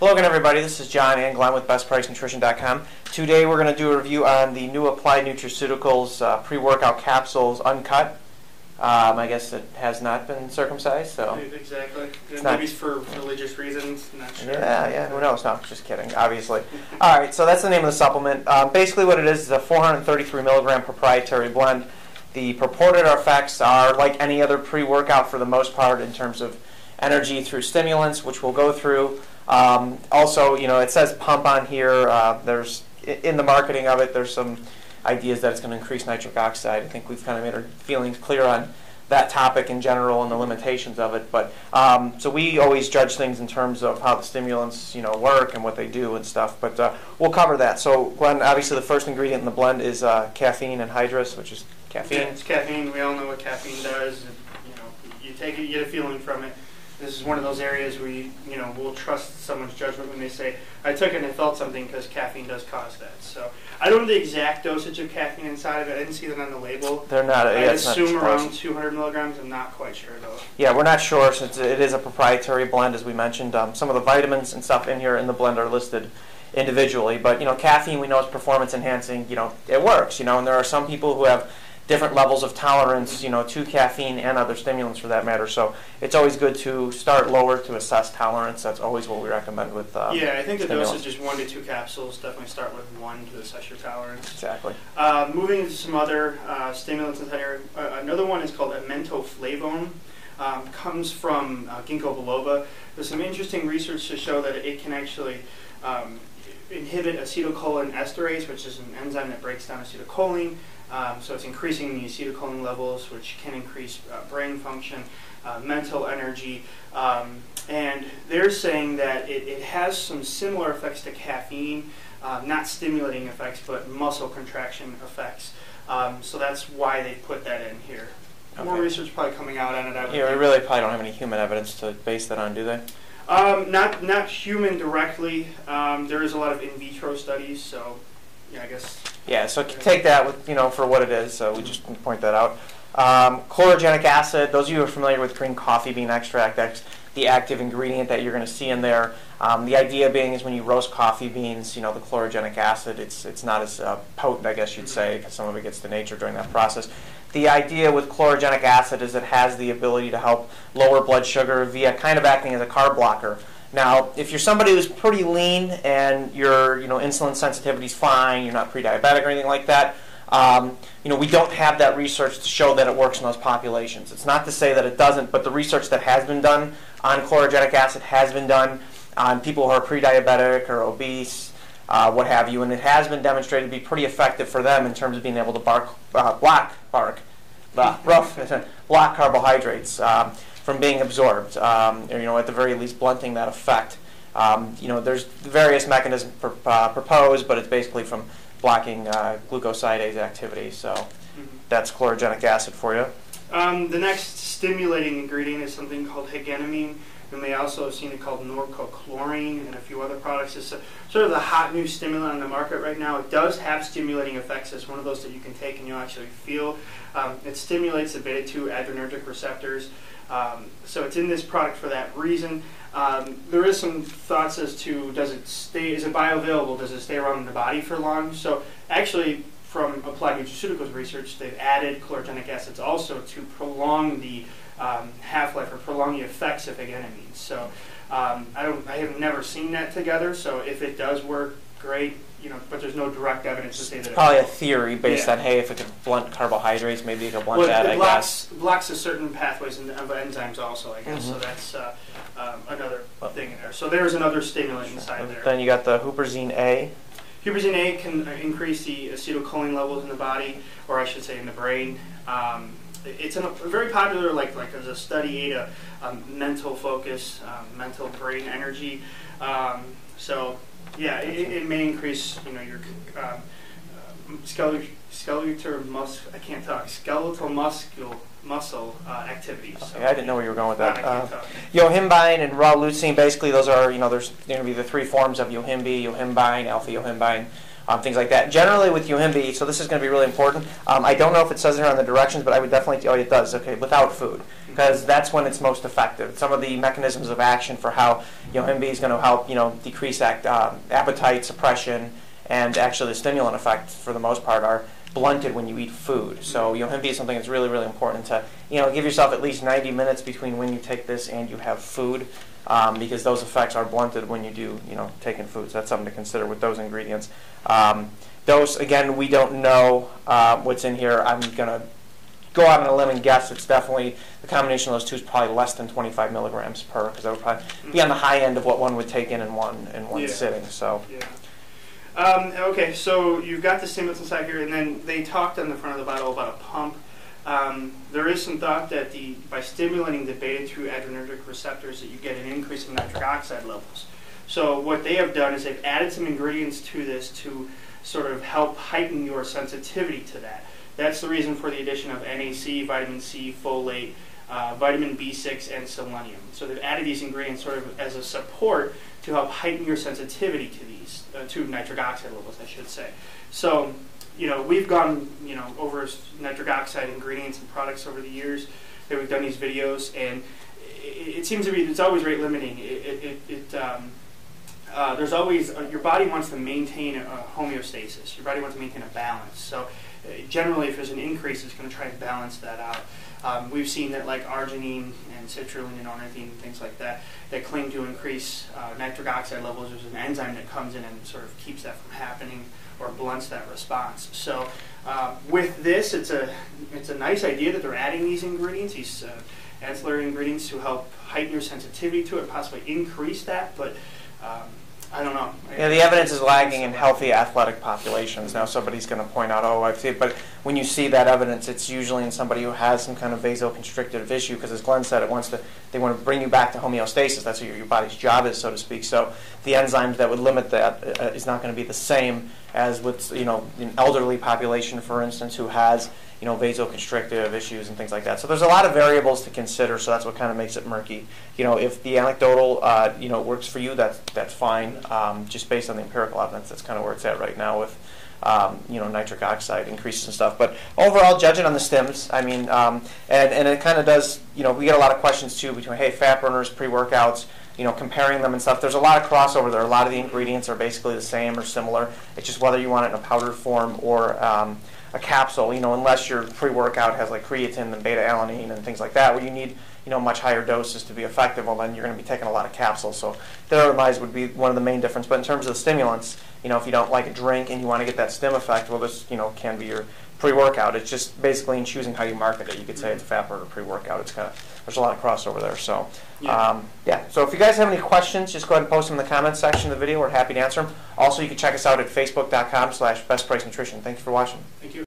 Hello again, everybody. This is John and Glenn with BestPriceNutrition.com. Today we're going to do a review on the new Applied Nutriceuticals pre-workout capsules Uncut. I guess it has not been circumcised, so exactly. Maybe it's for religious reasons. Not sure. Yeah. Who knows? No, just kidding. Obviously. All right. So that's the name of the supplement. Basically, what it is a 433 milligram proprietary blend. The purported effects are like any other pre-workout for the most part in terms of energy through stimulants, which we'll go through. Also, it says pump on here. There's in the marketing of it, there's some ideas that it's going to increase nitric oxide. I think we've kind of made our feelings clear on that topic in general and the limitations of it. But so we always judge things in terms of how the stimulants, work and what they do and stuff. But we'll cover that. So, Glenn, obviously the first ingredient in the blend is caffeine anhydrous, which is caffeine. Yeah, it's caffeine. We all know what caffeine does. You take it, you get a feeling from it. This is one of those areas where we'll trust someone's judgment when they say, I took it and I felt something, because caffeine does cause that. So I don't know the exact dosage of caffeine inside of it. I didn't see that on the label. They're not. I assume around 200 milligrams. I'm not quite sure, though. Yeah, we're not sure since it is a proprietary blend, as we mentioned. Some of the vitamins and stuff in here in the blend are listed individually. But, caffeine we know is performance enhancing. It works, and there are some people who have different levels of tolerance, to caffeine and other stimulants for that matter. So it's always good to start lower to assess tolerance. That's always what we recommend with yeah, I think the stimulants. dosage is 1 to 2 capsules. Definitely start with 1 to assess your tolerance. Exactly. Moving into some other stimulants in here. Another one is called Amento Flavone. Comes from ginkgo biloba. There's some interesting research to show that it can actually inhibit acetylcholine esterase, which is an enzyme that breaks down acetylcholine. So it's increasing the acetylcholine levels, which can increase brain function, mental energy, and they're saying that it has some similar effects to caffeine, not stimulating effects, but muscle contraction effects. So that's why they put that in here. Okay. More research probably coming out on it. We really probably don't have any human evidence to base that on, do they? Not human directly. There is a lot of in vitro studies, so yeah, I guess. Yeah, so take that with for what it is. So we just point that out. Chlorogenic acid. Those of you who are familiar with green coffee bean extract, that's the active ingredient that you're going to see in there. The idea being is when you roast coffee beans, the chlorogenic acid, it's not as potent, I guess you'd say, because some of it gets to nature during that process. The idea with chlorogenic acid is it has the ability to help lower blood sugar via kind of acting as a carb blocker. Now, if you're somebody who's pretty lean and your insulin sensitivity is fine, you're not pre-diabetic or anything like that, we don't have that research to show that it works in those populations. It's not to say that it doesn't, but the research that has been done on chlorogenic acid has been done on people who are pre-diabetic or obese, what have you, and it has been demonstrated to be pretty effective for them in terms of being able to block carbohydrates from being absorbed, or at the very least blunting that effect. There's various mechanisms proposed, but it's basically from blocking glucosidase activity. So that's chlorogenic acid for you. The next stimulating ingredient is something called Hegenyamine. You may also have seen it called norcochlorine and a few other products. It's sort of the hot new stimulant on the market right now. It does have stimulating effects. It's one of those that you can take and you'll actually feel. It stimulates the beta-2 adrenergic receptors. So it's in this product for that reason. There is some thoughts as to is it bioavailable? Does it stay around in the body for long? So actually, from Applied Nutriceuticals research, they've added chlorogenic acids also to prolong the half-life or prolong the effects of Hegenyamine. So I have never seen that together. So if it does work, great. But there's no direct evidence to say that. It's probably a theory based on, hey, if it could blunt carbohydrates, maybe it could blunt that. It blocks a certain pathways of enzymes also, I guess. So that's another thing in there. So there's another stimulant inside there. Then you got the Hyperzine A. Hyperzine A can increase the acetylcholine levels in the body, or I should say in the brain. It's very popular, like as a study aid, a mental focus, mental brain energy. So yeah, it may increase your skeletal muscle activity. So, okay, I didn't know where you were going with that. Yohimbine and raw leucine, basically those are there's going to be the 3 forms of yohimbine, alpha yohimbine, things like that. Generally with Yohimbe, so this is going to be really important. I don't know if it says it here on the directions, but I would definitely, oh, it does, okay, without food, because that's when it's most effective. Some of the mechanisms of action for how Yohimbe is going to help, decrease appetite suppression, and actually the stimulant effect, for the most part, are blunted when you eat food. So Yohimbe is something that's really, really important to, give yourself at least 90 minutes between when you take this and you have food, because those effects are blunted when you do, taking food. So that's something to consider with those ingredients. Those, again, we don't know what's in here. I'm going to go out on a limb and guess it's definitely, the combination of those two is probably less than 25 milligrams per, because that would probably be on the high end of what one would take in one sitting. So. Yeah. Okay, so you've got the stimulants inside here, and then they talked on the front of the bottle about a pump. There is some thought that by stimulating the beta-2 adrenergic receptors that you get an increase in nitric oxide levels. So what they have done is they've added some ingredients to this to sort of help heighten your sensitivity to that. That's the reason for the addition of NAC, vitamin C, folate, vitamin B6, and selenium. So they've added these ingredients sort of as a support to help heighten your sensitivity to these, to nitric oxide levels, I should say. So, we've gone, over nitric oxide ingredients and products over the years that we've done these videos, and it seems to be, it's always rate limiting. There's always, your body wants to maintain a homeostasis. Your body wants to maintain a balance. So generally, if there's an increase, it's going to try and balance that out. We've seen that like arginine and citrulline and ornithine and things like that claim to increase nitric oxide levels. There's an enzyme that comes in and sort of keeps that from happening or blunts that response. So with this, it's a nice idea that they're adding these ingredients, these ancillary ingredients, to help heighten your sensitivity to it, possibly increase that, but I don't know. Yeah, the evidence is lagging in healthy athletic populations. Now somebody's going to point out, oh, I've seen it, but when you see that evidence, it's usually in somebody who has some kind of vasoconstrictive issue, because as Glenn said, they want to bring you back to homeostasis. That's what your body's job is, so to speak. So the enzymes that would limit that is not going to be the same as with, an elderly population, for instance, who has, vasoconstrictive issues and things like that. So there's a lot of variables to consider, so that's what kind of makes it murky. If the anecdotal, works for you, that's fine. Just based on the empirical evidence, that's kind of where it's at right now with, nitric oxide increases and stuff. But overall, judging on the stims, I mean, and it kind of does, we get a lot of questions too between, hey, fat burners, pre-workouts, comparing them and stuff. There's a lot of crossover there. A lot of the ingredients are basically the same or similar. It's just whether you want it in a powdered form or a capsule, unless your pre-workout has like creatine and beta-alanine and things like that, where you need, much higher doses to be effective. Well, then you're going to be taking a lot of capsules. So therein would be one of the main difference. But in terms of the stimulants, if you don't like a drink and you want to get that stim effect, well, this, can be your pre-workout. It's just basically in choosing how you market it. You could say it's a fat burner pre-workout. It's there's a lot of crossover there. So, yeah. So if you guys have any questions, just go ahead and post them in the comments section of the video. We're happy to answer them. Also, you can check us out at facebook.com/bestpricenutrition. Thank you for watching. Thank you.